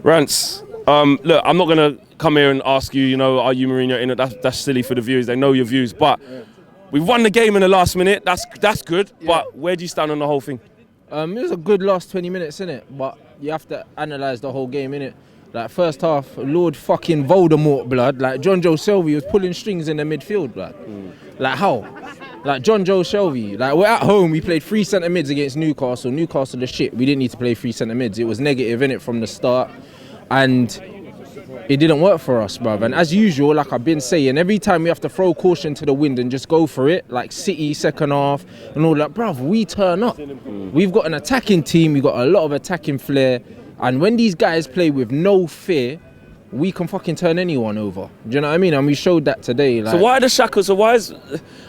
Rants. Look, I'm not gonna come here and ask you, are you Mourinho in it? That's silly for the viewers. They know your views, but we've won the game in the last minute. That's good. Yeah. But where do you stand on the whole thing? It was a good last 20 minutes, innit? But you have to analyse the whole game, innit? Like, first half, Lord fucking Voldemort, blood. Like, John Joe Shelby was pulling strings in the midfield, blood. Like, how? Like, John Joe Shelby. Like, we're at home, we played 3 centre mids against Newcastle. Newcastle the shit. We didn't need to play 3 centre mids. It was negative, innit, from the start. And it didn't work for us, bruv. And as usual, like I've been saying, every time we have to throw caution to the wind and just go for it, like City second half and all that, bruv, we turn up. We've got an attacking team, we've got a lot of attacking flair, and when these guys play with no fear, we can fucking turn anyone over. Do you know what I mean? And we showed that today. Like, so why are the shackles? So why is...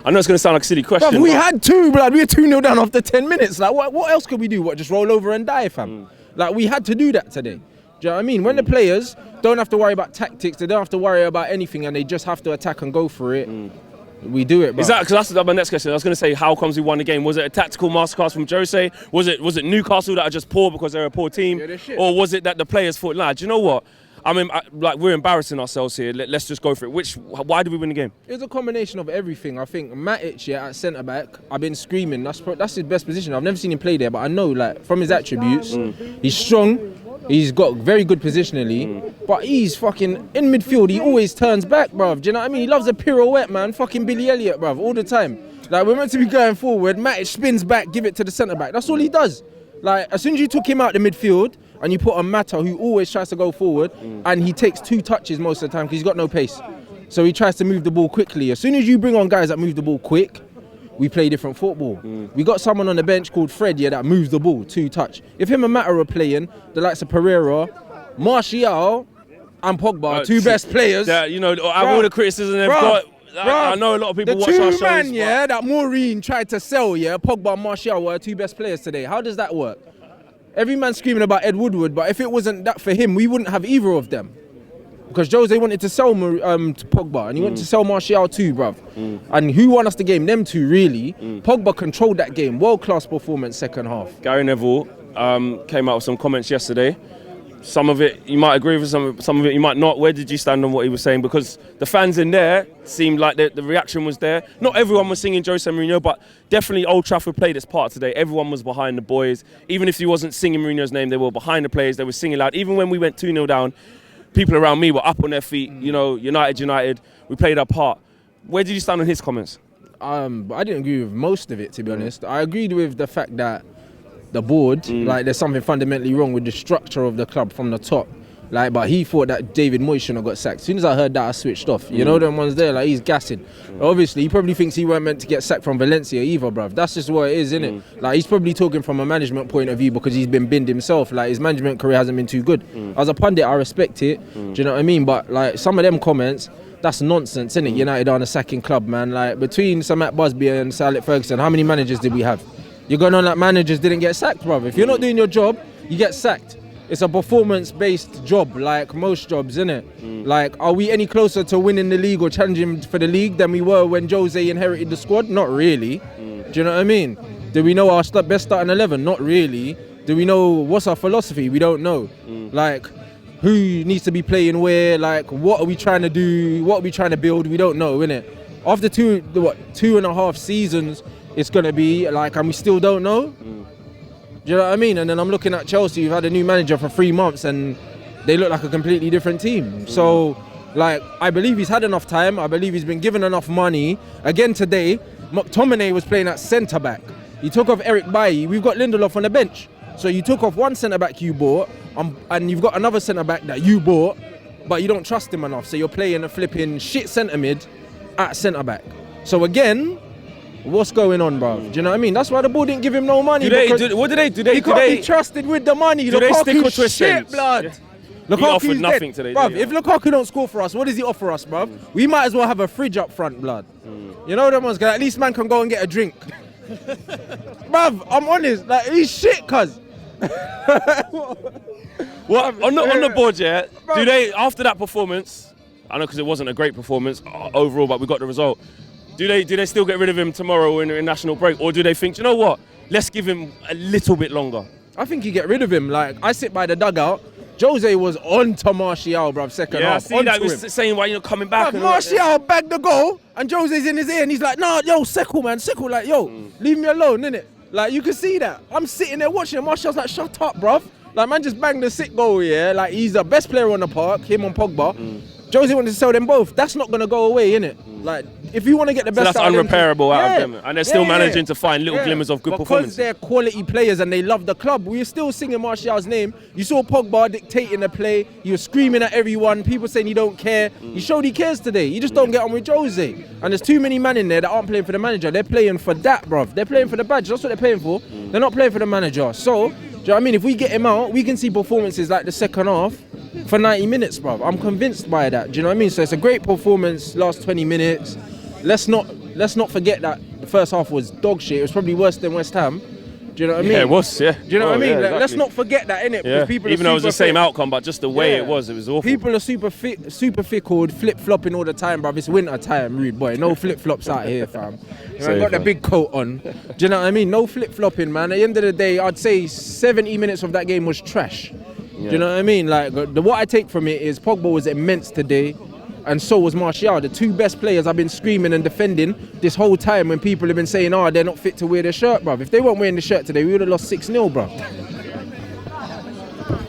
I know it's going to sound like a silly question. Bruv, we had 2, blood. We were 2-0 down after 10 minutes. Like, what else could we do? What, just roll over and die, fam? Like, we had to do that today. Do you know what I mean? When the players don't have to worry about tactics, they don't have to worry about anything, and they just have to attack and go for it, we do it, bro. Is that, because that's my next question. I was going to say, how comes we won the game? Was it a tactical masterclass from Jose? Was it Newcastle that are just poor because they're a poor team? Yeah, or was it that the players thought, nah, do you know what? I mean, like, we're embarrassing ourselves here. Let's just go for it. Why did we win the game? It's a combination of everything. I think Matic, at centre-back, I've been screaming. That's his best position. I've never seen him play there, but I know, like, from his attributes, he's strong. He's got very good positionally, but he's fucking in midfield. He always turns back, bruv. Do you know what I mean? He loves a pirouette, man. Fucking Billy Elliott, bruv, all the time. Like, we're meant to be going forward. Matic spins back, give it to the centre-back. That's all he does. Like, as soon as you took him out the midfield and you put on Mata, who always tries to go forward, and he takes 2 touches most of the time because he's got no pace. So he tries to move the ball quickly. As soon as you bring on guys that move the ball quick, we play different football. We got someone on the bench called Fred, that moves the ball, 2 touch. If him and Mata are playing, the likes of Pereira, Martial, and Pogba, 2 best players. Yeah, all the criticism they've got. I know a lot of people watch our shows. The 2 man, that Maureen tried to sell, Pogba and Martial were 2 best players today. How does that work? Every man screaming about Ed Woodward, but if it wasn't that for him, we wouldn't have either of them. Because Jose wanted to sell to Pogba, and he wanted to sell Martial too, bruv. And who won us the game? Them 2, really. Pogba controlled that game. World-class performance second half. Gary Neville came out with some comments yesterday. Some of it you might agree with, some of it you might not. Where did you stand on what he was saying? Because the fans in there seemed like the reaction was there. Not everyone was singing Jose Mourinho, but definitely Old Trafford played its part today. Everyone was behind the boys. Even if he wasn't singing Mourinho's name, they were behind the players. They were singing loud. Even when we went 2-0 down, people around me were up on their feet. United. We played our part. Where did you stand on his comments? I didn't agree with most of it, to be honest. I agreed with the fact that the board, there's something fundamentally wrong with the structure of the club from the top. But he thought that David Moyes shouldn't have got sacked. As soon as I heard that, I switched off. Them ones there, he's gassing. Obviously, he probably thinks he weren't meant to get sacked from Valencia either, bruv. That's just what it is, innit? He's probably talking from a management point of view because he's been binned himself. His management career hasn't been too good. As a pundit, I respect it. Do you know what I mean? But, some of them comments, that's nonsense, innit? United aren't a sacking club, man. Between Sir Matt Busby and Sir Alex Ferguson, how many managers did we have? You're going on that managers didn't get sacked, bruv. If you're not doing your job, you get sacked. It's a performance-based job, like most jobs, innit? Are we any closer to winning the league or challenging for the league than we were when Jose inherited the squad? Not really. Do you know what I mean? Do we know our best starting 11? Not really. Do we know what's our philosophy? We don't know. Who needs to be playing where? What are we trying to do? What are we trying to build? We don't know, innit? After 2.5 seasons, it's going to be and we still don't know. Do you know what I mean? And then I'm looking at Chelsea, who've had a new manager for 3 months and they look like a completely different team. So, I believe he's had enough time. I believe he's been given enough money. Again today, McTominay was playing at centre-back. He took off Eric Bailly. We've got Lindelof on the bench. So you took off one centre-back you bought and you've got another centre-back that you bought, but you don't trust him enough. So you're playing a flipping shit centre-mid at centre-back. So again, what's going on, bro? Do you know what I mean? That's why the board didn't give him no money. What do they? He can't be trusted with the money. Do they stick or twist shit, blood. Yeah. He offered nothing today. Bruv, if Lukaku don't score for us, what does he offer us, bruv? We might as well have a fridge up front, blood. You know them ones, at least man can go and get a drink. Bruv, I'm honest, he's shit, cuz. Well, on the board, yeah, do they, after that performance, I know because it wasn't a great performance overall, but we got the result, do they still get rid of him tomorrow in national break, or do they think, you know what, let's give him a little bit longer? I think you get rid of him. I sit by the dugout Jose was on to Martial, bruv, second Yeah, I half. see that. He onto was saying why you're not coming back. Bruv, Martial bagged the goal, and Jose's in his ear, and he's like, nah, yo, Sekou, man, Sekou, like, yo, leave me alone, innit? Like, you can see that. I'm sitting there watching, and Martial's like, shut up, bruv. Like, man just banged the sick goal, yeah? Like, he's the best player on the park, him and Pogba. Jose wanted to sell them both. That's not going to go away, innit? Like, if you want to get the best that's out of them, unrepairable out of them. And they're still managing to find little glimmers of good because performances. they're quality players and they love the club. We're still singing Martial's name. You saw Pogba dictating the play. He was screaming at everyone. People saying he don't care. He showed he cares today. He just don't get on with Jose. And there's too many men in there that aren't playing for the manager. They're playing for that, bruv. They're playing for the badge. That's what they're playing for. They're not playing for the manager. So, do you know what I mean? If we get him out, we can see performances like the second half for 90 minutes, bruv. I'm convinced by that. Do you know what I mean? So it's a great performance, last 20 minutes. Let's not forget that the first half was dog shit. It was probably worse than West Ham. Do you know what I mean? Yeah, it was, yeah. Do you know what I mean? Yeah, Like, exactly. let's not forget that, innit? Yeah. People Even though it was the same fit. outcome, but just the way it was awful. People are super fickle, flip-flopping all the time, bruv. It's winter time, rude boy. No flip-flops out here, fam. I got the big coat on. Do you know what I mean? No flip-flopping, man. At the end of the day, I'd say 70 minutes of that game was trash. Do you know what I mean? Like, what I take from it is Pogba was immense today, and so was Martial. The two best players I've been screaming and defending this whole time when people have been saying, oh, they're not fit to wear their shirt, bruv. If they weren't wearing the shirt today, we would have lost 6-0, bruv.